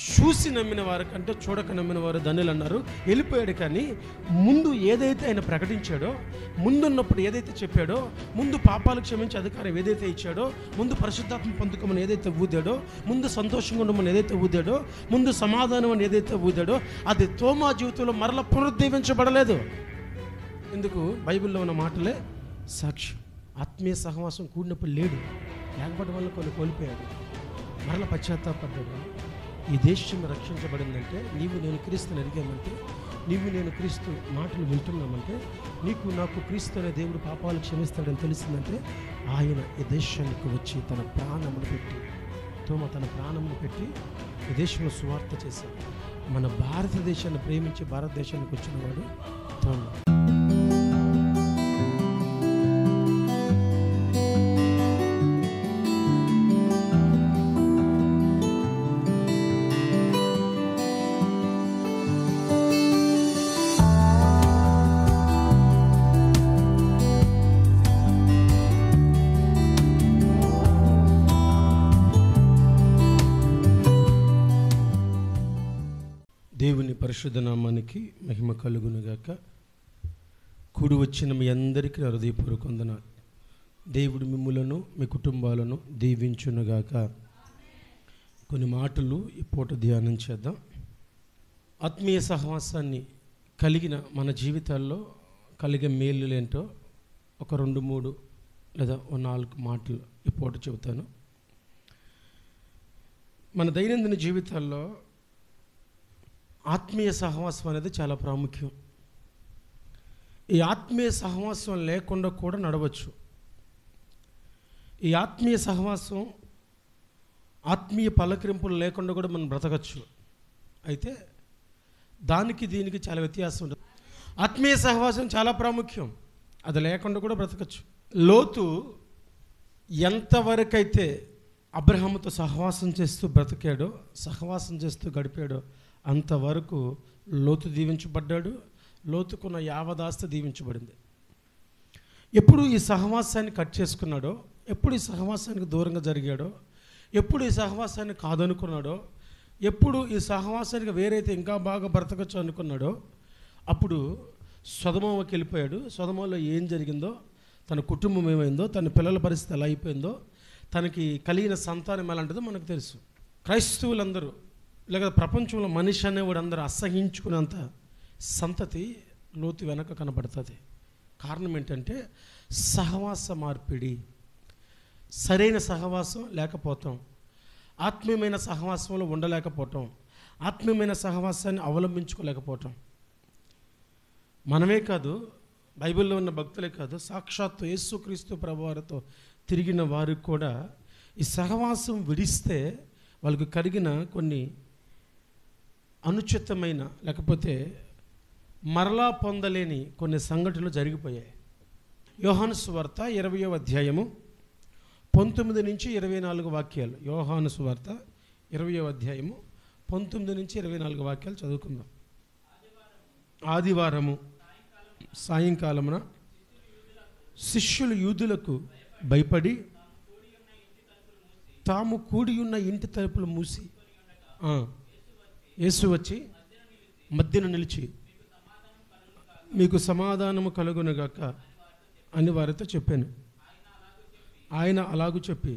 చూసి నమ్మిన వారి కంటే చూడక నమ్మిన వారు ధన్యులు అన్నారు. వెళ్ళిపోయాడు. కానీ ముందు ఏదైతే ఆయన ప్రకటించాడో, ముందున్నప్పుడు ఏదైతే చెప్పాడో, ముందు పాపాలు క్షమించే అధికారం ఏదైతే ఇచ్చాడో, ముందు పరిశుద్ధాత్మ పొందుకోమని ఏదైతే ఊదాడో, ముందు సంతోషంగా ఉండమని ఏదైతే ఊదాడో, ముందు సమాధానం అని ఏదైతే ఊదాడో, అది తోమా జీవితంలో మరలా పునరుద్ధరించబడలేదు. ఎందుకు? బైబిల్లో ఉన్న మాటలే సాక్ష్యం. ఆత్మీయ సహవాసం కూడినప్పుడు లేడు, లేకపోవడం వల్ల కొన్ని కోల్పోయాడు, మరలా పశ్చాత్తాపడ్డాడు. ఈ దేశం రక్షించబడిందంటే, నీవు నేను క్రీస్తుని అడిగామంటే, నీవు నేను క్రీస్తు మాటలు వింటున్నామంటే, నీకు నాకు క్రీస్తు అనే దేవుడు పాపాలు క్షమిస్తాడని తెలిసిందంటే, ఆయన ఈ దేశానికి వచ్చి తన ప్రాణమును పెట్టి, తోమ తన ప్రాణమును పెట్టి ఈ దేశంలో సువార్త చేశాడు. మన భారతదేశాన్ని ప్రేమించి భారతదేశానికి వచ్చిన వాడు తోమ. దేవుని పరిశుద్ధ నామానికి మహిమ కలుగునుగాక. కూడి వచ్చిన మీ అందరికీ హృదయపూర్వక వందనాలు. దేవుడు మిమ్ములను మీ కుటుంబాలను దీవించునుగాక. కొన్ని మాటలు ఈ పూట ధ్యానం చేద్దాం. ఆత్మీయ సహవాసాన్ని కలిగిన మన జీవితాల్లో కలిగే మేలులేంటో ఒక 2-3 లేదా 4 మాటలు ఈ పూట చెబుతాను. మన దైనందిన జీవితాల్లో ఆత్మీయ సహవాసం అనేది చాలా ప్రాముఖ్యం. ఈ ఆత్మీయ సహవాసం లేకుండా కూడా నడవచ్చు. ఈ ఆత్మీయ సహవాసం, ఆత్మీయ పలకరింపులు లేకుండా కూడా మనం బ్రతకచ్చు. అయితే దానికి దీనికి చాలా వ్యత్యాసం ఉంటుంది. ఆత్మీయ సహవాసం చాలా ప్రాముఖ్యం, అది లేకుండా కూడా బ్రతకచ్చు. లోతు ఎంతవరకైతే అబ్రహాముతో సహవాసం చేస్తూ బ్రతికాడో, సహవాసం చేస్తూ గడిపాడో, అంతవరకు లోతు దీవించబడ్డాడు. లోతుకున్న యావదాస్తి దీవించబడింది. ఎప్పుడు ఈ సహవాసాన్ని కట్ చేసుకున్నాడో, ఎప్పుడు ఈ సహవాసానికి దూరంగా జరిగాడో, ఎప్పుడు ఈ సహవాసాన్ని కాదనుకున్నాడో, ఎప్పుడు ఈ సహవాసానికి వేరైతే ఇంకా బాగా బ్రతకచ్చు అనుకున్నాడో, అప్పుడు సొదొమకి వెళ్ళిపోయాడు. సొదొమలో ఏం జరిగిందో, తన కుటుంబం ఏమైందో, తన పిల్లల పరిస్థితి ఎలా అయిపోయిందో, తనకి కలిగిన సంతానం ఎలాంటిదో మనకు తెలుసు. క్రైస్తవులందరూ లేక ప్రపంచంలో మనిషి అనేవాడు అందరూ అసహించుకునేంత సంతతి లోతు వెనక కనబడుతుంది. కారణం ఏంటంటే సహవాస మార్పిడి. సరైన సహవాసం లేకపోవటం, ఆత్మీయమైన సహవాసంలో ఉండలేకపోవటం, ఆత్మీయమైన సహవాసాన్ని అవలంబించుకోలేకపోవటం. మనమే కాదు, బైబిల్లో ఉన్న భక్తులే కాదు, సాక్షాత్తు యేసుక్రీస్తు ప్రభువారితో తిరిగిన వారికి కూడా ఈ సహవాసం విడిస్తే వాళ్ళకు కలిగిన కొన్ని అనుచితమైన లేకపోతే మరలా పొందలేని కొన్ని సంఘటనలు జరిగిపోయాయి. యోహాను సువార్త 20వ అధ్యాయము 19 నుంచి 24 వాక్యాలు. యోహాను సువార్త 20వ అధ్యాయము 19 నుంచి 24 వాక్యాలు చదువుకుందాం. ఆదివారము సాయంకాలమున శిష్యులు యూదులకు భయపడి తాము కూడి ఉన్న ఇంటి తలుపులు మూసి, యేసు వచ్చి మధ్యన నిలిచి, మీకు సమాధానము కలుగునుగాక అని వారితో చెప్పాను. ఆయన అలాగూ చెప్పి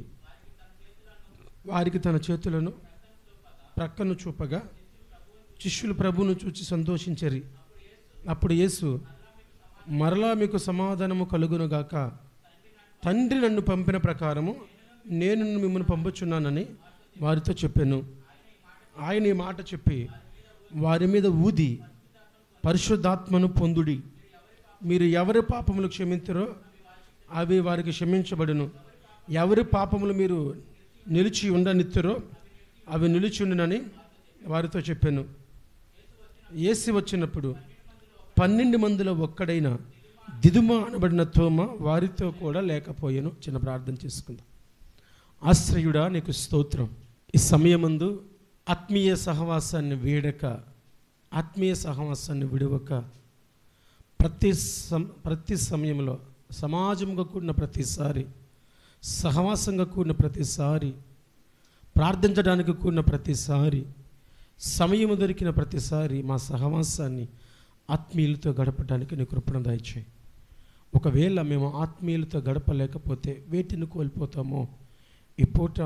వారికి తన చేతులను ప్రక్కను చూపగా శిష్యులు ప్రభువును చూచి సంతోషించరి. అప్పుడు యేసు, మరలా మీకు సమాధానము కలుగునుగాక, తండ్రి నన్ను పంపిన ప్రకారము నేను మిమ్మల్ని పంపుచున్నానని వారితో చెప్పాను. ఆయన ఈ మాట చెప్పి వారి మీద ఊది, పరిశుద్ధాత్మను పొందుడి. మీరు ఎవరి పాపములు క్షమించరో అవి వారికి క్షమించబడును, ఎవరి పాపములు మీరు నిలిచి ఉండనిత్తరో అవి నిలిచి ఉండునని వారితో చెప్పాను. యేసు వచ్చినప్పుడు 12 మందిలో ఒక్కడైన దిదుమ అనబడిన తోమ వారితో కూడా లేకపోయాను. చిన్న ప్రార్థన చేసుకుందాం. ఆశ్రయుడా, నీకు స్తోత్రం. ఈ సమయమందు ఆత్మీయ సహవాసాన్ని వీడక, ఆత్మీయ సహవాసాన్ని విడవక, ప్రతి సమయంలో సమాజంగా కూడిన ప్రతిసారి, సహవాసంగా కూడిన ప్రతిసారి, ప్రార్థించడానికి కూడిన ప్రతిసారి సమయం దొరికిన ప్రతిసారి మా సహవాసాన్ని ఆత్మీయులతో గడపడానికి నీ కృపను దయచేయి. ఒకవేళ మేము ఆత్మీయులతో గడపలేకపోతే వేటిని కోల్పోతామో ఈ పూట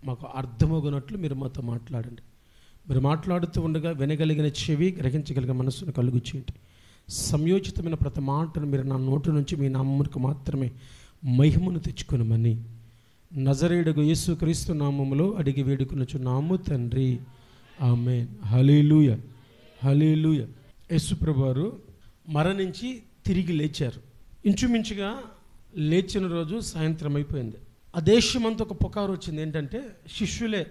మాకు అర్థమవునట్లు మీరు మాతో మాట్లాడండి. మీరు మాట్లాడుతూ ఉండగా వినగలిగిన చెవి, గ్రహించగలిగిన మనస్సును కలుగు చేయండి. సంయోచితమైన ప్రతి మాటను మీరు నా నోటి నుంచి మీ నామమునకు మాత్రమే మహిమను తెచ్చుకొనమని నజరేయుడగు యేసుక్రీస్తు నామములో అడిగి వేడుకొనుచున్నాము తండ్రి, ఆమేన్. హల్లెలూయా, హల్లెలూయా. యేసు ప్రభువారు మరణించి తిరిగి లేచారు. ఇంచుమించుగా లేచిన రోజు సాయంత్రం అయిపోయింది. ఆ దేశమంతా ఒక పుకారు వచ్చింది. ఏంటంటే శిష్యులే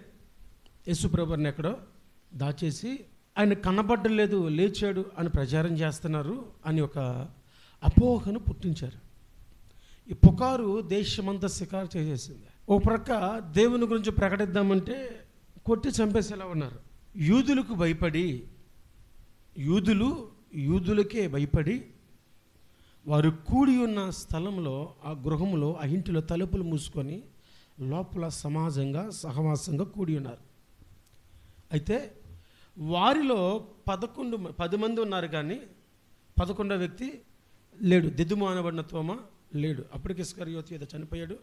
యేసు ప్రభువారిని ఎక్కడో దాచేసి ఆయన కనబడ్డలేదు, లేచాడు అని ప్రచారం చేస్తున్నారు అని ఒక అపోహను పుట్టించారు. ఈ పుకారు దేశమంతా శికారు చేసేసింది. ఓ ప్రక్క దేవుని గురించి ప్రకటిద్దామంటే కొట్టి చంపేసేలా ఉన్నారు. యూదులకు భయపడి, యూదులకే భయపడి వారు కూడి ఉన్న స్థలంలో, ఆ గృహంలో, ఆ ఇంటిలో తలుపులు మూసుకొని లోపల సమాజంగా సహవాసంగా కూడి ఉన్నారు. అయితే వారిలో 10 మంది ఉన్నారు, కానీ 11వ వ్యక్తి లేడు. దిదుము అనబడిన తోమ లేడు. అప్పటికి ఇస్కరియోతు ఏదో చనిపోయాడు.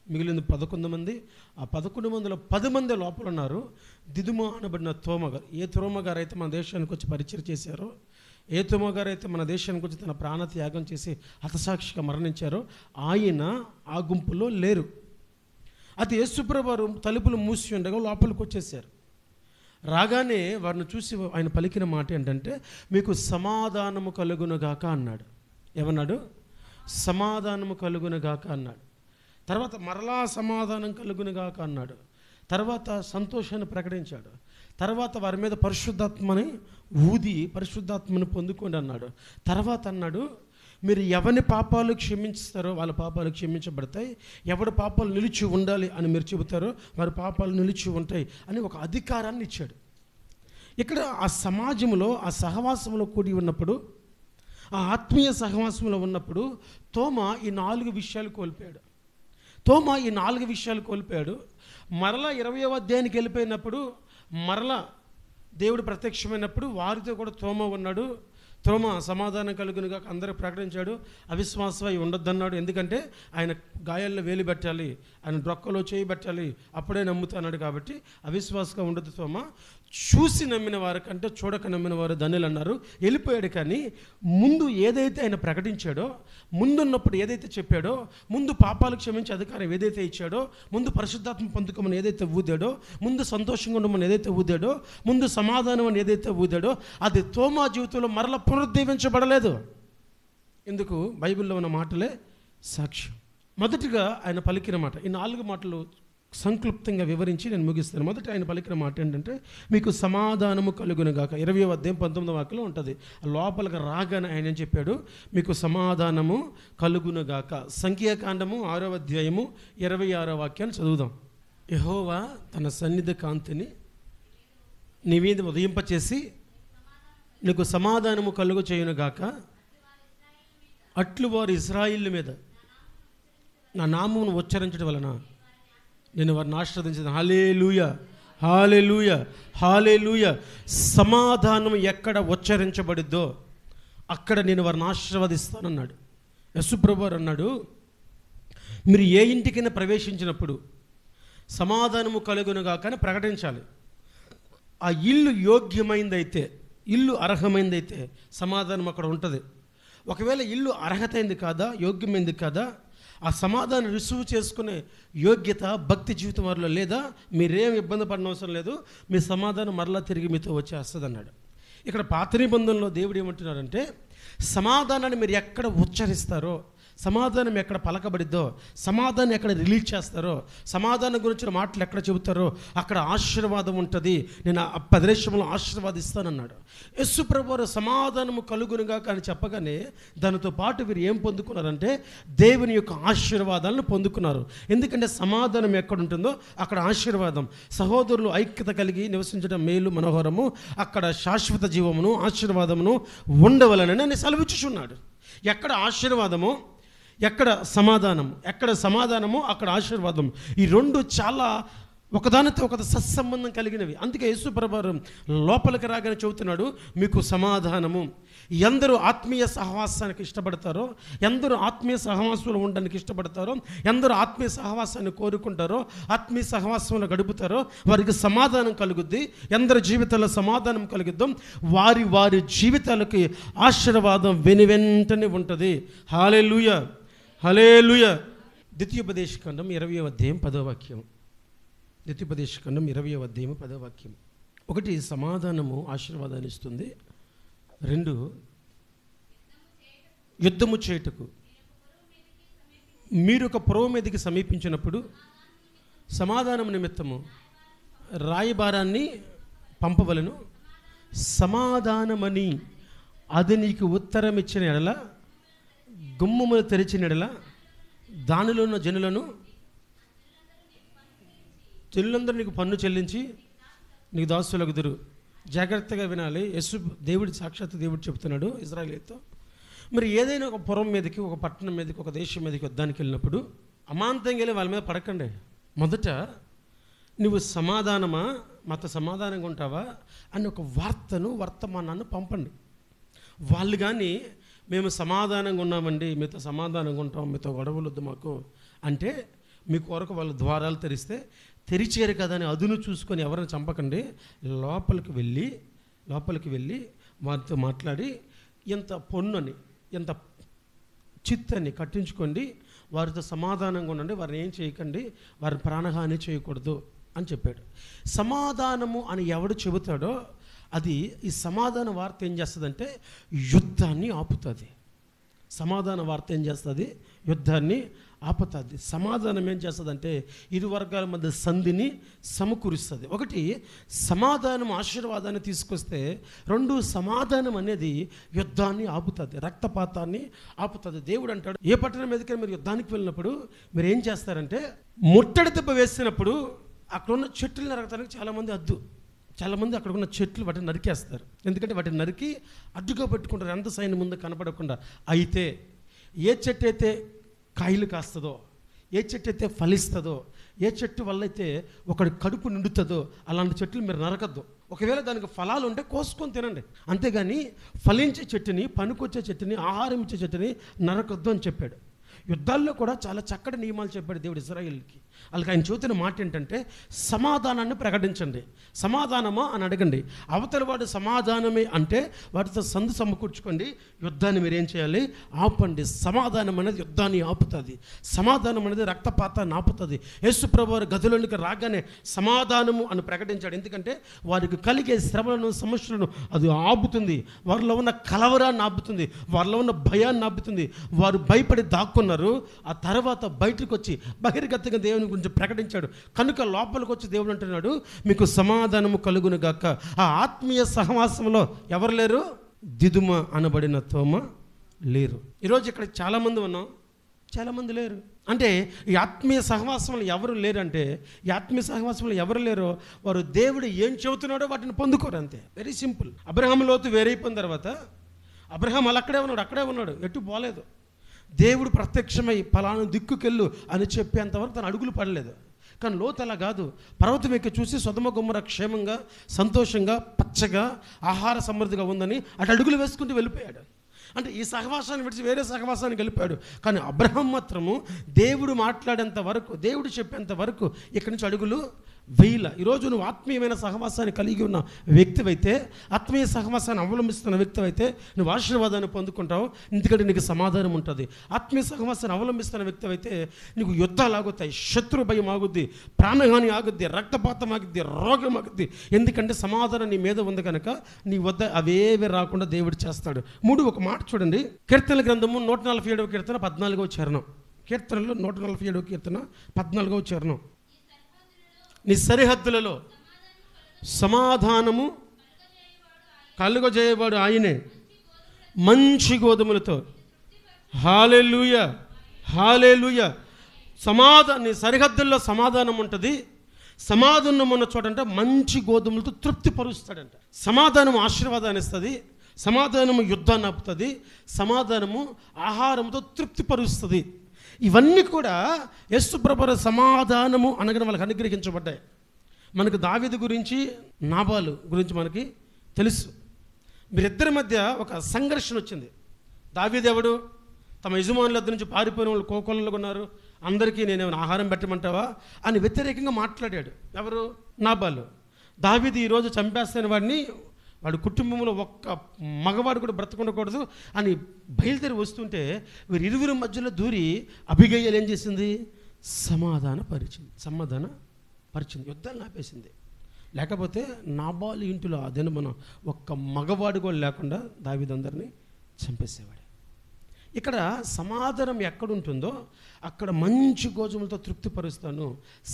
మిగిలిన 11 మంది. ఆ 11 మందిలో 10 మంది లోపల ఉన్నారు. దిదుము అనబడిన తోమ గారు, ఏ తోమ గారు అయితే మన దేశానికి వచ్చి పరిచయం చేశారో, ఏ తోమ గారు అయితే మన దేశానికి వచ్చి తన ప్రాణత్యాగం చేసి హతసాక్షిగా మరణించారో, ఆయన ఆ గుంపులో లేరు. అది యేసుప్రభువు వారు తలుపులు మూసి ఉండగా లోపలికి వచ్చేసారు. రాగానే వారిని చూసి ఆయన పలికిన మాట ఏంటంటే, మీకు సమాధానము కలుగునుగాక అన్నాడు. ఏమన్నాడు? సమాధానము కలుగునుగాక అన్నాడు. తర్వాత మరలా సమాధానం కలుగునుగాక అన్నాడు. తర్వాత సంతోషాన్ని ప్రకటించాడు. తర్వాత వారి మీద పరిశుద్ధాత్మని ఊది పరిశుద్ధాత్మని పొందుకోండి అన్నాడు. తర్వాత అన్నాడు, మీరు ఎవరి పాపాలు క్షమిస్తారో వాళ్ళ పాపాలు క్షమించబడతాయి, ఎవరి పాపాలు నిలిచి ఉండాలి అని మీరు చెబుతారో వారి పాపాలు నిలిచి ఉంటాయి అని ఒక అధికారాన్ని ఇచ్చాడు. ఇక్కడ ఆ సమాజంలో, ఆ సహవాసంలో కూడి ఉన్నప్పుడు, ఆ ఆత్మీయ సహవాసంలో ఉన్నప్పుడు తోమ ఈ 4 విషయాలు కోల్పోయాడు. మరలా 20వ అధ్యాయానికి వెళ్ళిపోయినప్పుడు మరలా దేవుడు ప్రత్యక్షమైనప్పుడు వారితో కూడా తోమ ఉన్నాడు. తోమ సమాధానం కలుగునుగా అందరికి ప్రకటించాడు. అవిశ్వాసమై ఉండొద్దన్నాడు. ఎందుకంటే ఆయన గాయాల్లో వేలు పెట్టాలి, ఆయన డొక్కలో చేయి పెట్టాలి, అప్పుడే నమ్ముతాన్నాడు. కాబట్టి అవిశ్వాసంగా ఉండదు తోమ. చూసి నమ్మిన వారి కంటే చూడక నమ్మిన వారు ధన్యులు అన్నారు. వెళ్ళిపోయాడు. కానీ ముందు ఏదైతే ఆయన ప్రకటించాడో, ముందున్నప్పుడు ఏదైతే చెప్పాడో, ముందు పాపాలు క్షమించే అధికారం ఏదైతే ఇచ్చాడో, ముందు పరిశుద్ధాత్మ పొందుకోమని ఏదైతే ఊదాడో, ముందు సంతోషంగా ఉండమని ఏదైతే ఊదాడో, ముందు సమాధానం అని ఏదైతే ఊదాడో, అది తోమా జీవితంలో మరలా పునరుద్ధరించబడలేదు. ఎందుకు? బైబిల్లో ఉన్న మాటలే సాక్ష్యం. మొదటిగా ఆయన పలికిన మాట, ఈ 4 మాటలు సంక్లుప్తంగా వివరించి నేను ముగిస్తాను. మొదట ఆయన పలికిన మాట ఏంటంటే, మీకు సమాధానము కలుగునుగాక. 20వ అధ్యాయం 19వ వాక్యంలో ఉంటుంది. లోపలికి రాగానే ఆయన ఏం చెప్పాడు? మీకు సమాధానము కలుగునుగాక. సంఖ్యాకాండము 6వ అధ్యాయము 26వ వాక్యాన్ని చదువుదాం. యెహోవా తన సన్నిధి కాంతిని నీ మీద ఉదయింపచేసి నీకు సమాధానము కలుగు చేయునుగాక. అట్లు వారు ఇశ్రాయేలు మీద నా నామమును ఉచ్చరించడం వలన నేను వారిని ఆశీర్వదించిన. హల్లెలూయా, హల్లెలూయా, హల్లెలూయా. సమాధానం ఎక్కడ ఉచ్చరించబడిద్దో అక్కడ నేను వారిని ఆశీర్వదిస్తానన్నాడు. యేసుప్రభువారు అన్నాడు, మీరు ఏ ఇంటికైనా ప్రవేశించినప్పుడు సమాధానము కలుగునుగా కానీ ప్రకటించాలి. ఆ ఇల్లు యోగ్యమైందైతే, ఇల్లు అర్హమైందైతే సమాధానం అక్కడ ఉంటుంది. ఒకవేళ ఇల్లు అర్హతైంది కాదా, యోగ్యమైంది కాదా, ఆ సమాధానం రిసీవ్ చేసుకునే యోగ్యత భక్తి జీవితం వారిలో లేదా, మీరేం ఇబ్బంది పడిన అవసరం లేదు, మీ సమాధానం మరలా తిరిగి మీతో వచ్చేస్తుంది అన్నాడు. ఇక్కడ పాత నిబంధనలో దేవుడు ఏమంటున్నారంటే, సమాధానాన్ని మీరు ఎక్కడ ఉచ్చరిస్తారో, సమాధానం ఎక్కడ పలకబడిద్దో, సమాధానం ఎక్కడ రిలీజ్ చేస్తారో, సమాధానం గురించిన మాటలు ఎక్కడ చెబుతారో అక్కడ ఆశీర్వాదం ఉంటుంది. నేను ఆ ప్రదేశంలో ఆశీర్వాదిస్తానన్నాడు. యేసు ప్రభువు సమాధానము కలుగునుగా కానీ చెప్పగానే దానితో పాటు వీరు ఏం పొందుకున్నారంటే దేవుని యొక్క ఆశీర్వాదాలను పొందుకున్నారు. ఎందుకంటే సమాధానం ఎక్కడ ఉంటుందో అక్కడ ఆశీర్వాదం. సహోదరులు ఐక్యత కలిగి నివసించడం మేలు మనోహరము, అక్కడ శాశ్వత జీవమును ఆశీర్వాదమును ఉండవలనని ఆయన సెలవిచ్చుచున్నాడు. ఎక్కడ ఆశీర్వాదము, ఎక్కడ సమాధానము, ఎక్కడ సమాధానము అక్కడ ఆశీర్వాదం. ఈ రెండు చాలా ఒకదానితో ఒకటి సత్సంబంధం కలిగినవి. అందుకే యేసు ప్రభువారు లోపలికి రాగానే చెబుతున్నాడు, మీకు సమాధానము. ఎందరూ ఆత్మీయ సహవాసానికి ఇష్టపడతారో, ఎందరూ ఆత్మీయ సహవాసంలో ఉండడానికి ఇష్టపడతారో, ఎందరూ ఆత్మీయ సహవాసాన్ని కోరుకుంటారో, ఆత్మీయ సహవాసంలో గడుపుతారో వారికి సమాధానం కలుగుద్ది. ఎందరి జీవితాల్లో సమాధానం కలుగుద్దాం వారి వారి జీవితాలకి ఆశీర్వాదం వెనువెంటనే ఉంటుంది. హల్లెలూయా, హల్లెలూయా. ద్వితీయోపదేశకాండం 20వ అధ్యాయం 10వ వాక్యం. ద్వితీయోపదేశకాండం 20వ అధ్యాయం 10వ వాక్యం. 1 సమాధానము ఆశీర్వాదాన్ని ఇస్తుంది. 2 యుద్ధము చేయుటకు మీరు ఒక పొరవ మీదకి సమీపించినప్పుడు సమాధానం నిమిత్తము రాయబారాన్ని పంపవలను. సమాధానమని అది నీకు ఉత్తరం ఇచ్చిన ఎడల, గుమ్మములు తెరిచిన ఎడల దానిలో ఉన్న జనులందరూ నీకు పన్ను చెల్లించి నీకు దాసులగుదురు. జాగ్రత్తగా వినాలి. దేవుడి సాక్షాత్ దేవుడు చెప్తున్నాడు ఇశ్రాయేలీయులతో, మరి ఏదైనా ఒక పురం మీదకి, ఒక పట్టణం మీదకి, ఒక దేశం మీదకి యుద్ధానికి వెళ్ళినప్పుడు అమాంతంగా వెళ్ళి వాళ్ళ మీద పడకండి. మొదట నువ్వు సమాధానమా, మాతో సమాధానంగా ఉంటావా అని ఒక వర్తమానాన్ని పంపండి. వాళ్ళు కానీ మేము సమాధానంగా ఉన్నామండి, మీతో సమాధానంగా ఉంటాం, మీతో గొడవలు వద్దు మాకు అంటే మీ కొరకు వాళ్ళ ద్వారాలు తెరిచారు కదా అని అదును చూసుకొని ఎవరిని చంపకండి. లోపలికి వెళ్ళి వారితో మాట్లాడి ఎంత పొన్నుని, ఎంత చిత్తని కట్టించుకోండి, వారితో సమాధానంగా ఉండండి, వారిని ఏం చేయకండి, వారి ప్రాణహాని చేయకూడదు అని చెప్పాడు. సమాధానము అని ఎవడు చెబుతాడో అది, ఈ సమాధాన వార్త ఏం చేస్తుందంటే యుద్ధాన్ని ఆపుతుంది. సమాధాన వార్త ఏం చేస్తుంది? యుద్ధాన్ని ఆపుతుంది. సమాధానం ఏం చేస్తుందంటే ఇరు వర్గాల మధ్య సంధిని సమకూరుస్తుంది. 1 సమాధానం ఆశీర్వాదాన్ని తీసుకొస్తే, 2 సమాధానం అనేది యుద్ధాన్ని ఆపుతుంది, రక్తపాతాన్ని ఆపుతుంది. దేవుడు అంటాడు, ఏ పట్టణం మీదకైనా మీరు యుద్ధానికి వెళ్ళినప్పుడు మీరు ఏం చేస్తారంటే, ముట్టడి దెబ్బ వేసినప్పుడు అక్కడ ఉన్న చెట్లు నరకడానికి చాలామంది అక్కడ ఉన్న చెట్లు వాటిని నరికేస్తారు. ఎందుకంటే వాటిని నరికి అడ్డుగా పెట్టుకుంటారు, ఎంత సైన్యం ముందు కనపడకుండా. అయితే ఏ చెట్టు అయితే కాయలు కాస్తుందో, ఏ చెట్టు అయితే ఫలిస్తుందో, ఏ చెట్టు వల్ల అయితే ఒకటి కడుపు నిండుతుందో అలాంటి చెట్లు మీరు నరకద్దు. ఒకవేళ దానికి ఫలాలు ఉంటే కోసుకొని తినండి, అంతేగాని ఫలించే చెట్టుని, పనికొచ్చే చెట్టుని, ఆహారం ఇచ్చే చెట్టుని నరకద్దు అని చెప్పాడు. యుద్ధాల్లో కూడా చాలా చక్కటి నియమాలు చెప్పాడు దేవుడు ఇశ్రాయేలుకి. వాళ్ళకి ఆయన చూసిన మాట ఏంటంటే, సమాధానాన్ని ప్రకటించండి. సమాధానమా అని అడగండి. అవతల వాడు సమాధానమే అంటే వాటితో సందు సమకూర్చుకోండి. యుద్ధాన్ని మీరేం చేయాలి? ఆపండి. సమాధానం అనేది యుద్ధాన్ని ఆపుతుంది. సమాధానం అనేది రక్తపాతాన్ని ఆపుతుంది. యేసు ప్రభువారు గదిలోనికి రాగానే సమాధానము అని ప్రకటించాడు. ఎందుకంటే వారికి కలిగే శ్రమలను, సమస్యలను అది ఆపుతుంది. వారిలో ఉన్న కలవరాన్ని ఆపుతుంది, వారిలో ఉన్న భయాన్ని ఆపుతుంది. వారు భయపడి దాక్కున్నారు, ఆ తర్వాత బయటకు వచ్చి బహిర్గతంగా దేవుని గురించి ప్రకటించాడు. కనుక లోపలికి వచ్చి దేవుడు అంటున్నాడు, మీకు సమాధానము కలుగును గాక. ఆ ఆత్మీయ సహవాసంలో ఎవరు లేరు? దిదుమ అనబడిన తోమ లేరు. ఈరోజు ఇక్కడ చాలామంది ఉన్నాం, చాలామంది లేరు. అంటే ఈ ఆత్మీయ సహవాసంలో ఎవరు లేరంటే, ఈ ఆత్మీయ సహవాసంలో ఎవరు లేరో వారు దేవుడు ఏం చెబుతున్నాడో వాటిని పొందుకోరు, అంతే. Very simple. అబ్రహాం లోతు వేరైపోయిన తర్వాత అబ్రహాం అక్కడే ఉన్నాడు, ఎటు పోలేదు. దేవుడు ప్రత్యక్షమై ఫలానా దిక్కుకెళ్ళు అని చెప్పేంతవరకు తన అడుగులు పడలేదు. కానీ లోతు అలా కాదు. పర్వతం ఎక్కి చూసి సొదొమ గొమొర్రా క్షేమంగా, సంతోషంగా, పచ్చగా, ఆహార సమృద్ధిగా ఉందని అటు అడుగులు వేసుకుంటూ వెళ్ళిపోయాడు. అంటే ఈ సహవాసాన్ని విడిచి వేరే సహవాసానికి వెళ్ళిపోయాడు. కానీ అబ్రహాం మాత్రము దేవుడు మాట్లాడేంత వరకు, దేవుడు చెప్పేంత వరకు ఇక్కడి నుంచి అడుగులు వేయల. ఈరోజు నువ్వు ఆత్మీయమైన సహవాసాన్ని కలిగి ఉన్న వ్యక్తివైతే, ఆత్మీయ సహవాసాన్ని అవలంబిస్తున్న వ్యక్తివైతే నువ్వు ఆశీర్వాదాన్ని పొందుకుంటావు. ఎందుకంటే నీకు సమాధానం ఉంటుంది. ఆత్మీయ సహవాసాన్ని అవలంబిస్తున్న వ్యక్తివైతే నీకు యుద్ధాలు ఆగుతాయి, శత్రు భయం ఆగుద్ది, ప్రాణహాని ఆగుద్ది, రక్తపాతం ఆగుద్ది, రోగం ఆగుద్ది. ఎందుకంటే సమాధానం నీ మీద ఉంది కనుక నీ వద్ద అవేవి రాకుండా దేవుడు చేస్తాడు. ఒక మాట చూడండి, కీర్తనల గ్రంథము 147వ కీర్తన 14వ చరణం. కీర్తనలో 147వ కీర్తన 14వ చరణం. నీ సరిహద్దులలో సమాధానము కలుగజేయవాడు ఆయనే, మంచి గోధుమలతో. హల్లెలూయా, హల్లెలూయా. నీ సరిహద్దుల్లో సమాధానం ఉంటుంది. సమాధానం ఉన్న చోటంటే మంచి గోధుమలతో తృప్తిపరుస్తాడంట. సమాధానం ఆశీర్వాదాన్ని ఇస్తుంది, సమాధానము యుద్ధాన్ని ఆపుతుంది, సమాధానము ఆహారంతో తృప్తిపరుస్తుంది. ఇవన్నీ కూడా యేసు ప్రభువు సమాధానము అనగానే వాళ్ళకి అనుగ్రహించబడ్డాయి. మనకు దావీదు గురించి, నాబాలు గురించి మనకి తెలుసు. వీరిద్దరి మధ్య ఒక సంఘర్షణ వచ్చింది. దావీదు ఎవడు? తమ యజమానుల దగ్గర నుంచి పారిపోయిన వాళ్ళు కోకొల్లలు ఉన్నారు, అందరికీ నేనేమైనా ఆహారం పెట్టమంటావా అని వ్యతిరేకంగా మాట్లాడాడు. ఎవరు? నాబాలు. దావీదు ఈరోజు చంపేస్తున్న వాడిని, వాడి కుటుంబంలో ఒక్క మగవాడు కూడా బ్రతకుండకూడదు అని బయలుదేరి వస్తుంటే వీరిరువురి మధ్యలో దూరి అబిగయీల్ ఏం చేసింది? సమాధానపరిచింది, యుద్ధాన్ని ఆపేసింది. లేకపోతే నాబాలు ఇంటిలో అదేనా మనం ఒక్క మగవాడు కూడా లేకుండా దావీదు అందరినీ చంపేసేవాడు. ఇక్కడ సమాధానం ఎక్కడుంటుందో అక్కడ మంచి గోధుమలతో తృప్తిపరుస్తాను,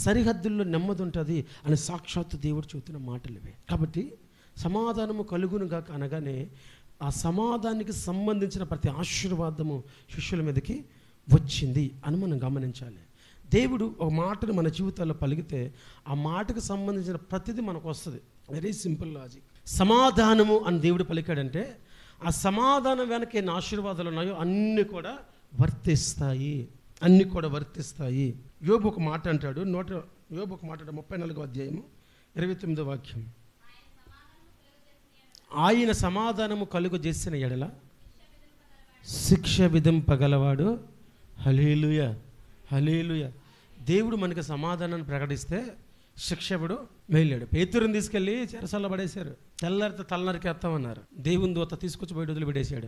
సరిహద్దుల్లో నెమ్మది ఉంటుంది అని సాక్షాత్తు దేవుడు చెబుతున్న మాటలు ఇవే. కాబట్టి సమాధానము కలుగునుగాక అనగానే ఆ సమాధానానికి సంబంధించిన ప్రతి ఆశీర్వాదము శిష్యుల మీదకి వచ్చింది అని మనం గమనించాలి. దేవుడు ఒక మాటను మన జీవితాల్లో పలికితే ఆ మాటకు సంబంధించిన ప్రతిదీ మనకు వస్తుంది. Very simple logic. సమాధానము అని దేవుడు పలికాడంటే ఆ సమాధానం వెనక ఎన్ని ఆశీర్వాదాలు ఉన్నాయో అన్నీ కూడా వర్తిస్తాయి. యోబు ఒక మాట అంటాడు, యోబు ఒక మాట 34వ అధ్యాయము 29వ వాక్యం. ఆయన సమాధానము కలుగజేసిన ఎడల శిక్ష విధింపగలవాడు. హల్లెలూయా, హల్లెలూయా. దేవుడు మనకి సమాధానాన్ని ప్రకటిస్తే శిక్షకుడు మేలాడు. పేతురుని తీసుకెళ్ళి చెరసాల్లో పడేశారు. తెల్లారితే తలనరికేస్తామన్నారు. దేవుని దూత తీసుకొచ్చి బయట వదిలిపెట్టేశాడు.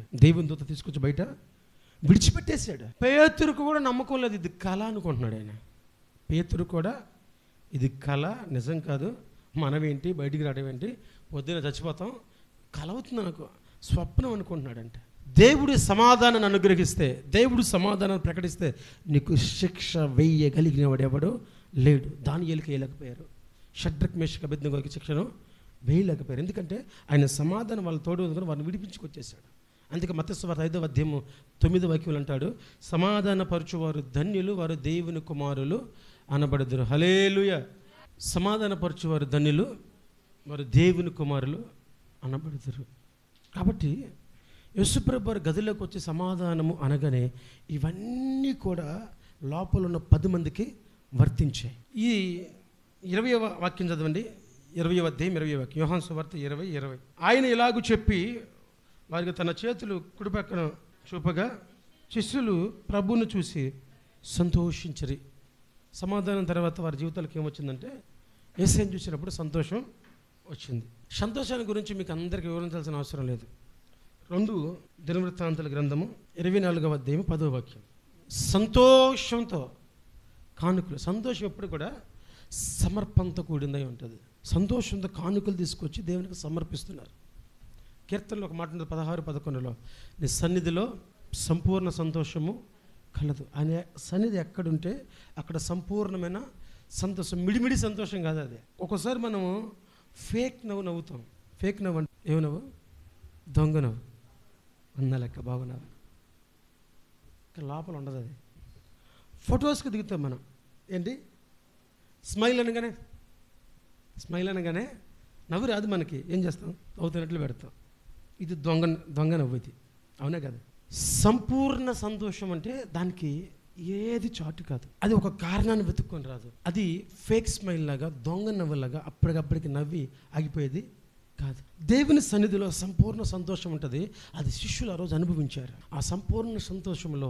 విడిచిపెట్టేశాడు. పేతురుకు కూడా నమ్మకం లేదు, ఇది కళ అనుకుంటున్నాడు ఆయన. పేతురు కూడా ఇది కళ, నిజం కాదు, మనమేంటి బయటికి రావడం ఏంటి, పొద్దున చచ్చిపోతాం, కళ అవుతుంది నాకు, స్వప్నం అనుకుంటున్నాడంటే. దేవుడి సమాధానాన్ని అనుగ్రహిస్తే, దేవుడు సమాధానాన్ని ప్రకటిస్తే నీకు శిక్ష వేయగలిగిన వాడు ఎవడు లేడు. దానియేలుకి వేయలేకపోయారు, షడ్రక్ మేషక్ అబేద్నెగోకి శిక్షను వేయలేకపోయారు. ఎందుకంటే ఆయన సమాధానం వాళ్ళ తోడు ఉందని వారిని విడిపించుకొచ్చేసాడు. అందుకే మత్తయి సువార్త 5వ అధ్యాయము 9వ వాక్యం అంటాడు, సమాధానపరచువారు ధన్యులు, వారు దేవుని కుమారులు అనబడుదురు. హల్లెలూయా. సమాధానపరచువారు ధన్యులు, వారు దేవుని కుమారులు అనబడుదురు. కాబట్టి యేసుప్రభు వారి గదిలోకి వచ్చి సమాధానము అనగానే ఇవన్నీ కూడా లోపల ఉన్న 10 మందికి వర్తించాయి. ఈ 20వ వాక్యం చదవండి, 20వ అధ్యాయం 20వ వాక్యం, యోహాను సువార్త 20:20. ఆయన ఇలాగూ చెప్పి వారికి తన చేతులు కుడిపక్కన చూపగా శిష్యులు ప్రభువును చూసి సంతోషించరి. సమాధానం తర్వాత వారి జీవితాలకు ఏమొచ్చిందంటే యేసుని చూసినప్పుడు సంతోషం వచ్చింది. సంతోషాన్ని గురించి మీకు అందరికీ వివరించాల్సిన అవసరం లేదు. 2 దినవృత్తాంతాల గ్రంథము 24వ అధ్యాయం 10వ వాక్యం. సంతోషంతో కానుకలు. సంతోషం ఎప్పుడు కూడా సమర్పణతో కూడిందై ఉంటుంది. సంతోషంతో కానుకలు తీసుకొచ్చి దేవునికి సమర్పిస్తున్నారు. కీర్తనలో ఒక మాట ఉంటుంది 16:11లో, నీ సన్నిధిలో సంపూర్ణ సంతోషము కలదు. అనే సన్నిధి ఎక్కడుంటే అక్కడ సంపూర్ణమైన సంతోషం, మిడిమిడి సంతోషం కాదు అది. ఒక్కోసారి మనము ఫేక్ నవ్వుతాం. ఫేక్ నవ్వు అంటే ఏమి నవ్వు? దొంగ నవ్వు. అన్న లెక్క బాగున్నావు, ఇక్కడ లోపల ఉండదు అది. ఫొటోస్కి దిగుతాం మనం, ఏంటి స్మైల్ అనగానే నవ్వు రాదు మనకి, ఏం చేస్తాం? నవ్వుతున్నట్లు పెడతాం. ఇది దొంగ నవ్వు ఇది, అవునా కదా? సంపూర్ణ సంతోషం అంటే దానికి ఏది చాటు కాదు, అది ఒక కారణాన్ని వెతుక్కొని రాదు. అది ఫేక్ స్మైల్ లాగా, దొంగ నవ్వులాగా అప్పటికప్పటికి నవ్వి ఆగిపోయేది కాదు. దేవుని సన్నిధిలో సంపూర్ణ సంతోషం ఉంటుంది. అది శిష్యులు ఆ రోజు అనుభవించారు. ఆ సంపూర్ణ సంతోషంలో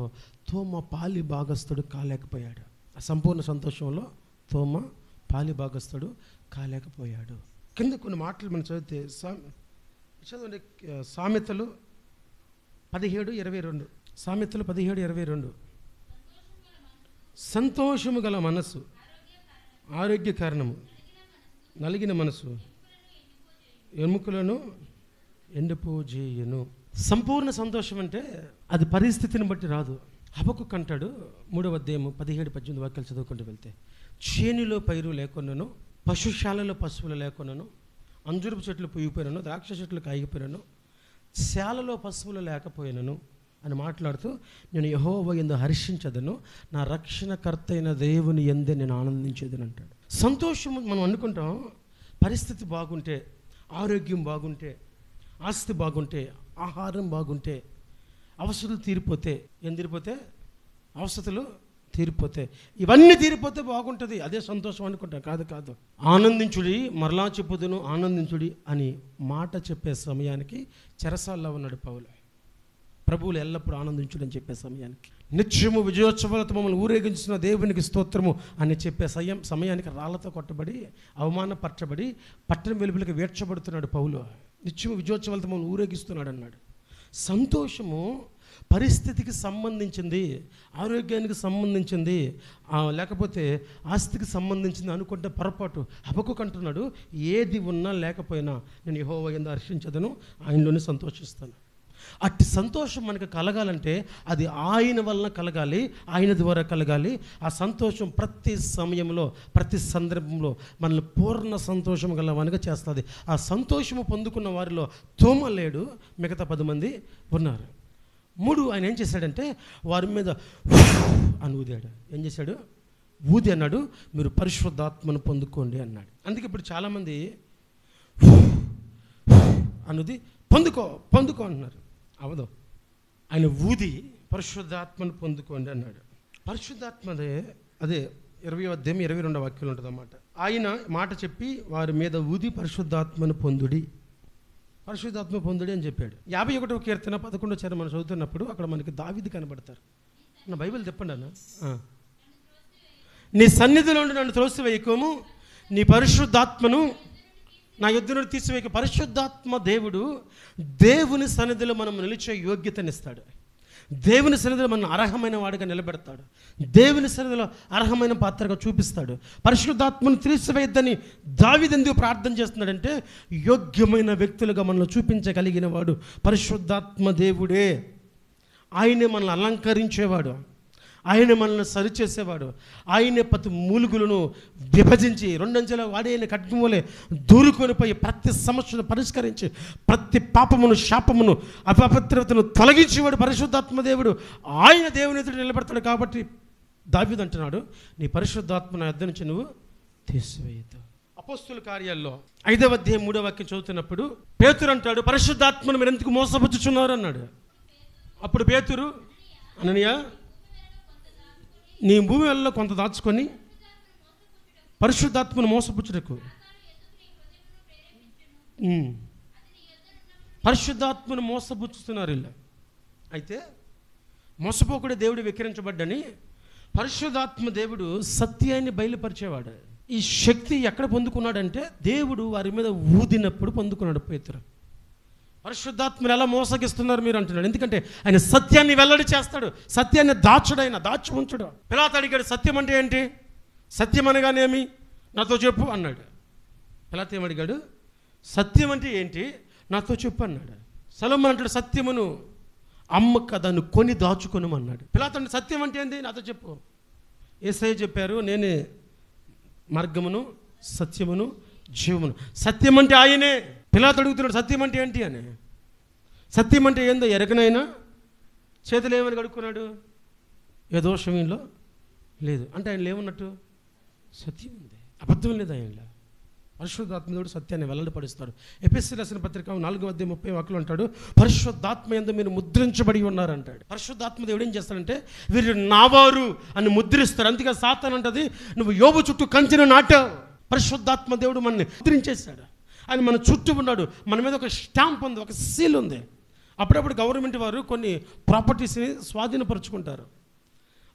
తోమ పాలి భాగస్థుడు కాలేకపోయాడు. ఆ సంపూర్ణ సంతోషంలో తోమ పాలి భాగస్థుడు కాలేకపోయాడు. కింద కొన్ని మాటలు మనం చదివితే చదవండి. సామెతలు 17:22. సామెతలు 17:22. సంతోషము గల మనస్సు ఆరోగ్య కారణము, నలిగిన మనసు ఎముకలను ఎండిపోజేయును. సంపూర్ణ సంతోషం అంటే అది పరిస్థితిని బట్టి రాదు. హబక్కుకు అంటాడు 3వ అధ్యాయము 17-18 వాక్యాలు చదువుకుంటూ వెళ్తే, చేనులో పైరు లేకున్నాను, పశుశాలలో పశువులు లేకున్నాను, అంజురపు చెట్లు పూగిపోయినను, ద్రాక్ష చెట్లు కాగిపోయినను, శాలలో పశువులు లేకపోయినను అని మాట్లాడుతూ నేను యెహోవా యందు హర్షించదను, నా రక్షణకర్త అయిన దేవుని యందే నేను ఆనందించేదని అంటాడు. సంతోషం మనం అనుకుంటాం పరిస్థితి బాగుంటే, ఆరోగ్యం బాగుంటే, ఆస్తి బాగుంటే, ఆహారం బాగుంటే, అవసరాలు తీరిపోతే. ఏం తీరిపోతే? అవసరాలు తీరిపోతే, ఇవన్నీ తీరిపోతే బాగుంటుంది, అదే సంతోషం అనుకుంటా. కాదు. ఆనందించుడి, మరలా చెప్పుదును ఆనందించుడి అని మాట చెప్పే సమయానికి చెరసాల్లో ఉన్నాడు పౌలు. ప్రభువులు ఎల్లప్పుడూ ఆనందించుడు అని చెప్పే సమయానికి, నిత్యము విజయోత్సవాలతో మమ్మల్ని ఊరేగించిన దేవునికి స్తోత్రము అని చెప్పే సమయానికి రాళ్లతో కొట్టబడి అవమానపరచబడి పట్టణం వెలుపలికి వేడ్చబడుతున్నాడు పౌలు. నిత్యము విజయోత్సవాలతో మమ్మల్ని ఊరేగిస్తున్నాడు అన్నాడు. సంతోషము పరిస్థితికి సంబంధించింది, ఆరోగ్యానికి సంబంధించింది, లేకపోతే ఆస్తికి సంబంధించింది అనుకుంటే పొరపాటు. హబక్కూకు అంటున్నాడు, ఏది ఉన్నా లేకపోయినా నేను యెహోవా యందు హర్షించదను, ఆయనలోనే సంతోషిస్తాను. అట్టి సంతోషం మనకు కలగాలంటే అది ఆయన వలన కలగాలి, ఆయన ద్వారా కలగాలి. ఆ సంతోషం ప్రతి సమయంలో ప్రతి సందర్భంలో మనల్ని పూర్ణ సంతోషం గలవానిగా చేస్తుంది. ఆ సంతోషము పొందుకున్న వారిలో తోమ లేడు, మిగతా 10 మంది ఉన్నారు. 3 ఆయన ఏం చేశాడంటే వారి మీద అని ఊదాడు. ఏం చేశాడు? ఊది అన్నాడు, మీరు పరిశుద్ధాత్మను పొందుకోండి అన్నాడు. అందుకే ఇప్పుడు చాలామంది అనుది పొందుకో అంటున్నారు. అవదు. ఆయన ఊది పరిశుద్ధాత్మను పొందుకోండి అన్నాడు. పరిశుద్ధాత్మదే అదే 20వ అధ్యాయం 22వ వాక్యం ఉంటుంది అన్నమాట. ఆయన మాట చెప్పి వారి మీద ఊది పరిశుద్ధాత్మను పొందుడి అని చెప్పాడు. 51వ కీర్తన 11వ చరణం మనం చదువుతున్నప్పుడు అక్కడ మనకి దావీదు కనబడతారు. నా బైబిల్ చెప్పండి అన్న. నీ సన్నిధిలో నుండి నన్ను త్రోసివేయకము, నీ పరిశుద్ధాత్మను నా యుద్ధ నుండి తీసివేయక. పరిశుద్ధాత్మ దేవుని సన్నిధిలో మనం నిలిచే యోగ్యతనిస్తాడు. దేవుని సన్నిధిలో మనం అర్హమైన వాడిగా నిలబెడతాడు. దేవుని సన్నిధిలో అర్హమైన పాత్రగా చూపిస్తాడు. పరిశుద్ధాత్మను తీసివేయద్దని దావీదు ఎందుకు ప్రార్థన చేస్తున్నాడంటే, యోగ్యమైన వ్యక్తులుగా మనల్ని చూపించగలిగిన వాడు పరిశుద్ధాత్మ దేవుడే. ఆయనే మనల్ని అలంకరించేవాడు, ఆయన మనల్ని సరిచేసేవాడు. ఆయనే ప్రతి మూలుగులను విభజించి 2 అంచెల వాడైన ఖడ్గములే దూరుకొని పోయి ప్రతి సమస్యను పరిష్కరించి ప్రతి పాపమును శాపమును అపవిత్రతను తొలగించేవాడు పరిశుద్ధాత్మ దేవుడు. ఆయన దేవుని ఎదుట నిలబడతాడు. కాబట్టి దావీదు అంటున్నాడు, నీ పరిశుద్ధాత్మ నా యొద్ద నుంచి నువ్వు తీసివేయద్దు. అపోస్తుల కార్యాల్లో 5వ అధ్యాయం 3వ వాక్యం చదువుతున్నప్పుడు పేతురు అంటాడు, పరిశుద్ధాత్మను మీరు ఎందుకు మోసపుచ్చుచున్నారు అన్నాడు. అప్పుడు పేతురు, అననీయ, నీ భూమి వల్ల కొంత దాచుకొని పరిశుద్ధాత్మను మోసపుచ్చుటకు, పరిశుద్ధాత్మను మోసపుచ్చుతున్నారు వీళ్ళు. అయితే మోసపోకుడే దేవుడు వికరించబడ్డని పరిశుద్ధాత్మ దేవుడు సత్యాన్ని బయలుపరిచేవాడు. ఈ శక్తి ఎక్కడ పొందుకున్నాడంటే దేవుడు వారి మీద ఊదినప్పుడు పొందుకున్నాడు పేతురు. పరిశుద్ధాత్మను ఎలా మోసగిస్తున్నారు మీరు అంటున్నాడు. ఎందుకంటే ఆయన సత్యాన్ని వెల్లడి చేస్తాడు, సత్యాన్ని దాచుడైన దాచి ఉంచుడు. పిలాతు అడిగాడు, సత్యం అంటే ఏంటి? సత్యం అనగానేమి నాతో చెప్పు అన్నాడు. పిలాతు ఏమడిగాడు? సత్యం అంటే ఏంటి నాతో చెప్పు అన్నాడు. సొలొమోను అంటాడు, సత్యమును అమ్మక దాన్ని కొని దాచుకొనమన్నాడు. పిలాతు అంటే సత్యం అంటే ఏంటి నాతో చెప్పు. యేసయ్య చెప్పారు, నేనే మార్గమును సత్యమును జీవమును. సత్యం అంటే ఆయనే. పిలాతు అడుగుతున్నాడు, సత్యం అంటే ఏంటి అని. సత్యం అంటే ఏందో ఎరగనైనా చేతులు ఏమని కడుక్కున్నాడు? ఏ దోషం ఈయనలో లేదు అంటే ఆయనలో ఏమన్నట్టు? సత్యం ఉంది, అబద్ధం లేదు ఆయనలో. పరిశుద్ధాత్మ సత్యాన్ని వెల్లడిపరుస్తాడు. ఎఫెసీయులకు రాసిన పత్రిక 4వ అధ్యాయం 30వ వాక్యంలో అంటాడు, పరిశుద్ధాత్మ యందు మీరు ముద్రించబడి ఉన్నారు అంటాడు. పరిశుద్ధాత్మ దేవుడు ఏం చేస్తాడంటే వీరు నావారు అని ముద్రిస్తారు. అందుకే సాతాను అంటది, నువ్వు యోబు చుట్టూ కంచెను నాటావు. పరిశుద్ధాత్మ దేవుడు మనల్ని ముద్రించేశాడు. ఆయన మన చుట్టూ ఉన్నాడు. మన మీద ఒక స్టాంప్ ఉంది, ఒక సీల్ ఉంది. అప్పుడప్పుడు గవర్నమెంట్ వారు కొన్ని ప్రాపర్టీస్ని స్వాధీనపరుచుకుంటారు.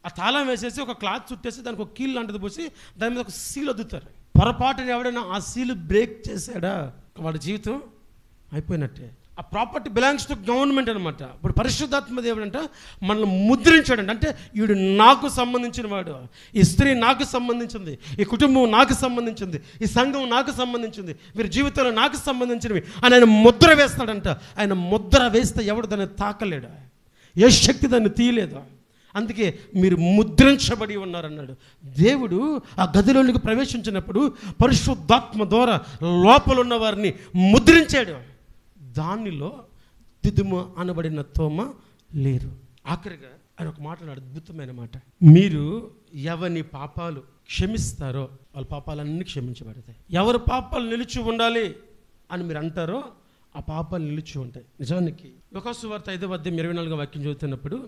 ఆ తాళం వేసేసి ఒక క్లాత్ చుట్టేసి దానికి ఒక కీల్ లాంటిది పోసి దాని మీద ఒక సీల్ వద్దుతారు. పొరపాటుని ఎవడైనా ఆ సీల్ బ్రేక్ చేశాడా వాడి జీవితం అయిపోయినట్టే. ఆ ప్రాపర్టీ బిలాంగ్స్ టు గవర్నమెంట్ అనమాట. ఇప్పుడు పరిశుద్ధాత్మ దేవుడు అంట మనల్ని ముద్రించాడంట. అంటే వీడు నాకు సంబంధించిన వాడు, ఈ స్త్రీ నాకు సంబంధించింది, ఈ కుటుంబం నాకు సంబంధించింది, ఈ సంఘం నాకు సంబంధించింది, వీరి జీవితంలో నాకు సంబంధించినవి అని ఆయన ముద్ర వేస్తాడంట. ఆయన ముద్ర వేస్తే ఎవడు దాన్ని తాకలేడు, ఏ శక్తి దాన్ని తీయలేదు. అందుకే మీరు ముద్రించబడి ఉన్నారన్నాడు. దేవుడు ఆ గదిలోనికి ప్రవేశించినప్పుడు పరిశుద్ధాత్మ ద్వారా లోపల ఉన్న వారిని ముద్రించాడు. దానిలో దిదుము అనబడిన తోమ లేరు. ఆఖరిగా ఆయన ఒక మాట్లాడు, అద్భుతమైన మాట. మీరు ఎవరి పాపాలు క్షమిస్తారో వాళ్ళ పాపాలన్నీ క్షమించబడతాయి. ఎవరి పాపాలు నిలిచి ఉండాలి అని మీరు అంటారో ఆ పాపాలు నిలిచి ఉంటాయి. నిజానికి యోహాను సువార్త 5వ అధ్యాయం 24వ వాక్యం చదువుతున్నప్పుడు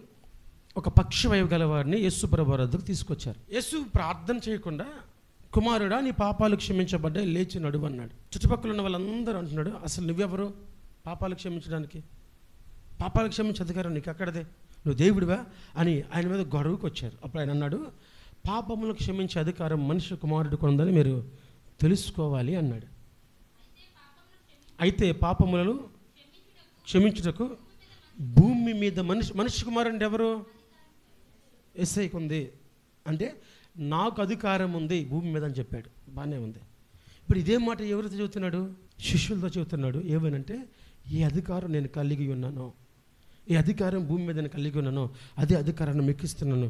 ఒక పక్షవాయువు గలవాడిని యేసు ప్రభు వద్దకు తీసుకొచ్చారు. యేసు ప్రార్థన చేయకుండా, కుమారుడా నీ పాపాలు క్షమించబడ్డాయి, లేచి నడువు అన్నాడు. చుట్టుపక్కల ఉన్న వాళ్ళందరూ అంటున్నాడు, అసలు నువ్వెవరు పాపాలు క్షమించడానికి? పాపాలు క్షమించే అధికారం నీకు ఎక్కడదే, నువ్వు దేవుడివా అని ఆయన మీద గొడవకు వచ్చారు. అప్పుడు ఆయన అన్నాడు, పాపములను క్షమించే అధికారం మనిషి కుమారుడికి ఉందని మీరు తెలుసుకోవాలి అన్నాడు. అయితే పాపములను క్షమించుటకు భూమి మీద మనిషి కుమారుడు ఎవరు? యేసయ్యకు ఉంది. అంటే నాకు అధికారం ఉంది భూమి మీద అని చెప్పాడు. బాగానే ఉంది. ఇప్పుడు ఇదే మాట ఎవరితో చెబుతున్నాడు? శిష్యులతో చెబుతున్నాడు. ఏమనంటే, ఈ అధికారం నేను కలిగి ఉన్నాను, ఈ అధికారం భూమి మీద నేను కలిగి ఉన్నాను, అదే అధికారాన్ని మీకు ఇస్తున్నాను.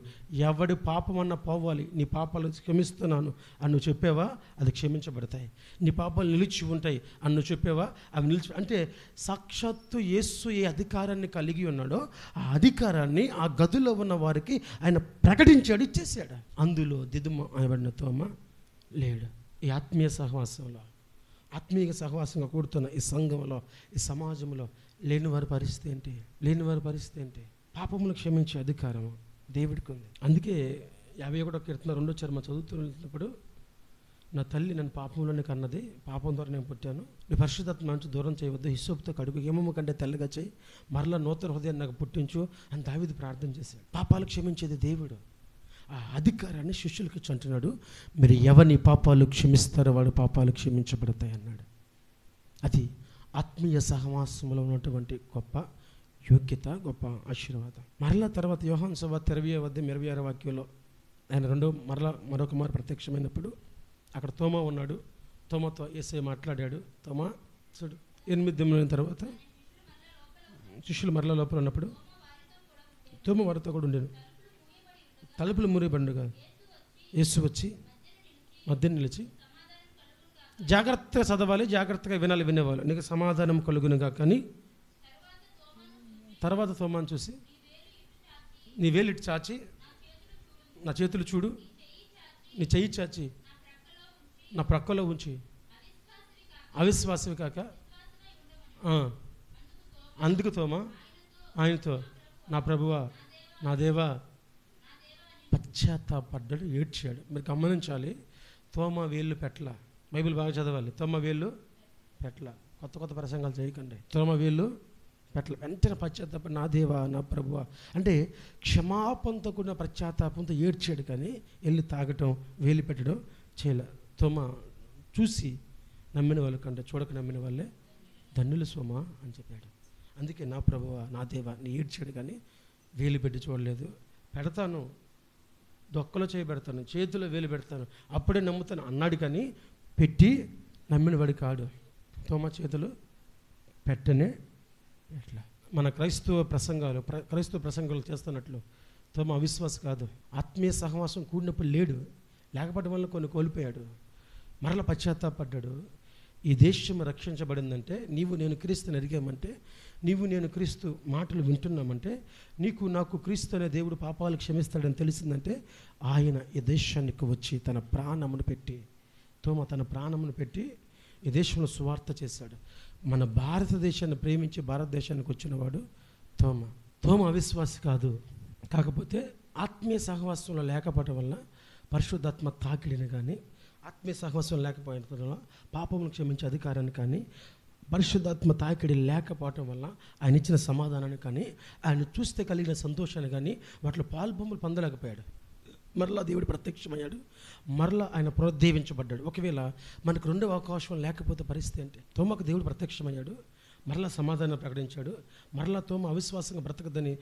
ఎవడి పాపం అన్నా పోవాలి, నీ పాపాలు క్షమిస్తున్నాను అని నువ్వు చెప్పావా, అది క్షమించబడతాయి. నీ పాపాలు నిలిచి ఉంటాయి అని నువ్వు చెప్పావా, అవి నిలిచి. అంటే సాక్షాత్తు యేసు ఏ అధికారాన్ని కలిగి ఉన్నాడో ఆ అధికారాన్ని ఆ గదిలో ఉన్న వారికి ఆయన ప్రకటించాడు, ఇచ్చేసాడు. అందులో దిదుమ అనబడిన తోమ లేడు. ఈ ఆత్మీయ సహవాసంలో, ఆత్మీయ సహవాసంగా కూడుతున్న ఈ సంఘంలో, ఈ సమాజంలో లేనివారి పరిస్థితి ఏంటి? లేనివారి పరిస్థితి ఏంటి? పాపములు క్షమించే అధికారం దేవుడికి ఉంది. అందుకే 51వ కీర్తన 2వ చరణం చదువుతున్నప్పుడు, నా తల్లి నన్ను పాపంలోనే కన్నది, పాపం ద్వారా నేను పుట్టాను, నీ పరిశుద్ధాత్మ నుంచి దూరం చేయవద్దు, హిస్సోపుతో కడుగు, హిమము కంటే తెల్లగా చేయి, మరలా నూతన హృదయాన్ని నాకు పుట్టించు అని దావీదు ప్రార్థన చేశాడు. పాపాలు క్షమించేది దేవుడు. ఆ అధికారాన్ని శిష్యులకి ఇచ్చి అంటున్నాడు, మీరు ఎవరిని పాపాలు క్షమిస్తారో వాడు పాపాలు క్షమించబడతాయి అన్నాడు. అది ఆత్మీయ సహవాసంలో ఉన్నటువంటి గొప్ప యోగ్యత, గొప్ప ఆశీర్వాదం. మరలా తర్వాత యోహాను సువార్త 20:26 వాక్యంలో ఆయన మరొక మారు ప్రత్యక్షమైనప్పుడు అక్కడ తోమా ఉన్నాడు. తోమాతో యేసయ్య మాట్లాడాడు. తోమా చూడు, 8 దినాల తర్వాత శిష్యులు మరలా లోపల ఉన్నప్పుడు తోమా వారితో కూడా ఉండేను. తలుపులు మూయబడిన కాదు. యేసు వచ్చి మధ్య నిలిచి, జాగ్రత్తగా చదవాలి, జాగ్రత్తగా వినాలి, వినేవాళ్ళు, నీకు సమాధానం కలుగునుగా. కానీ తర్వాత తోమాను చూసి, నీ వేలు ఇటు చాచి నా చేతులు చూడు, నీ చెయ్యి చాచి నా ప్రక్కలో ఉంచి, అవిశ్వాసవి కాక. అందుకు తోమా ఆయనతో, నా ప్రభువా నా దేవా, పశ్చాత్తాపడ్డాడు, ఏడ్చాడు. మీరు గమనించాలి, తోమా వేళ్ళు పెట్టల. బైబిల్ బాగా చదవాలి. తోమా వేళ్ళు పెట్టల. కొత్త ప్రసంగాలు చేయకండి. తోమా వేళ్ళు పెట్టల. వెంటనే పశ్చాత్తాపం, నా దేవా నా ప్రభువా అంటే క్షమాపణతో కూడిన పశ్చాత్తాపంతో ఏడ్చాడు. కానీ వెళ్ళి తాగటం, వేలు పెట్టడం చేయలే. తోమా చూసి నమ్మిన వాళ్ళ కంటే చూడక నమ్మిన వాళ్ళే ధన్యులు సోమా అని చెప్పాడు. అందుకే నా ప్రభువా నా దేవా నీ ఏడ్చాడు, కానీ వేలు పెట్టి చూడలేదు. పెడతాను, దొక్కలో చేయి పెడతాను, చేతిలో వేలు పెడతాను, అప్పుడే నమ్ముతాను అన్నాడు. కానీ పెట్టి నమ్మిన వాడి కాడు. తోమా చేతులు పెట్టనే ఎట్లా? మన క్రైస్తవ ప్రసంగాలు చేస్తున్నట్లు తోమా అవిశ్వాస కాదు. ఆత్మీయ సహవాసం కూడినప్పుడు లేడు. లేకపోవడం వల్ల కొన్ని కోల్పోయాడు. మరల పశ్చాత్తాపడ్డాడు. ఈ దేశం రక్షించబడిందంటే, నీవు నేను క్రీస్తుని ఎరిగామంటే, నీవు నేను క్రీస్తు మాటలు వింటున్నామంటే, నీకు నాకు క్రీస్తు అనే దేవుడు పాపాలు క్షమిస్తాడని తెలిసిందంటే, ఆయన ఈ దేశానికి వచ్చి తన ప్రాణమును పెట్టి, తోమ తన ప్రాణమును పెట్టి ఈ దేశంలో సువార్త చేశాడు. మన భారతదేశాన్ని ప్రేమించి భారతదేశానికి వచ్చినవాడు తోమ అవిశ్వాసి కాదు. కాకపోతే ఆత్మీయ సహవాసంలో లేకపోవడం వల్ల పరిశుద్ధాత్మ తాకిడిని కానీ, ఆత్మీయ సహవాసం లేకపోవడం వల్ల పాపమును క్షమించే అధికారాన్ని కానీ, పరిశుద్ధాత్మ తాకిడి లేకపోవటం వల్ల ఆయన ఇచ్చిన సమాధానాన్ని కానీ, ఆయన చూస్తే కలిగిన సంతోషాన్ని కానీ వాటిలో పాల్పొమ్ములు పొందలేకపోయాడు. మరలా దేవుడు ప్రత్యక్షమయ్యాడు. మరలా ఆయన పునరుద్ధరించబడ్డాడు. ఒకవేళ మనకు రెండవ అవకాశం లేకపోతే పరిస్థితి అంటే, తోమకు దేవుడు ప్రత్యక్షమయ్యాడు, మరలా సమాధానం ప్రకటించాడు, మరలా తోమ అవిశ్వాసంగా బ్రతకదని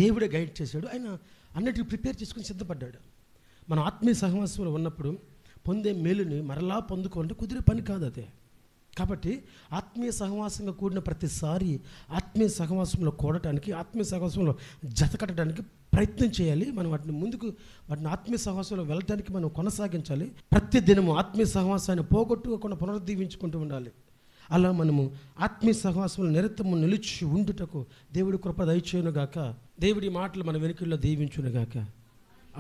దేవుడే గైడ్ చేశాడు. ఆయన అన్నిటికీ ప్రిపేర్ చేసుకుని సిద్ధపడ్డాడు. మన ఆత్మీయ సహవాసంలో ఉన్నప్పుడు పొందే మేలుని మరలా పొందుకోవాలంటే కుదిరే పని కాదు అదే. కాబట్టి ఆత్మీయ సహవాసంగా కూడిన ప్రతిసారి ఆత్మీయ సహవాసంలో కూడటానికి, ఆత్మీయ సహవాసంలో జతకట్టడానికి ప్రయత్నం చేయాలి. మనం వాటిని ఆత్మీయ సహవాసంలో వెళ్ళటానికి మనం కొనసాగించాలి. ప్రతి దినము ఆత్మీయ సహవాసాన్ని పోగొట్టుకోకుండా పునరుద్ధరించుకుంటూ ఉండాలి. అలా మనము ఆత్మీయ సహవాసంలో నిరతము నిలిచి ఉండుటకు దేవుడి కృప దయచేయునుగాక. దేవుడి మాటలు మన వెనుకల్లో దీవించునుగాక.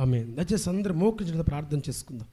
ఆమేన్. దయచేసి అందరూ మోకరించి ప్రార్థన చేసుకుందాం.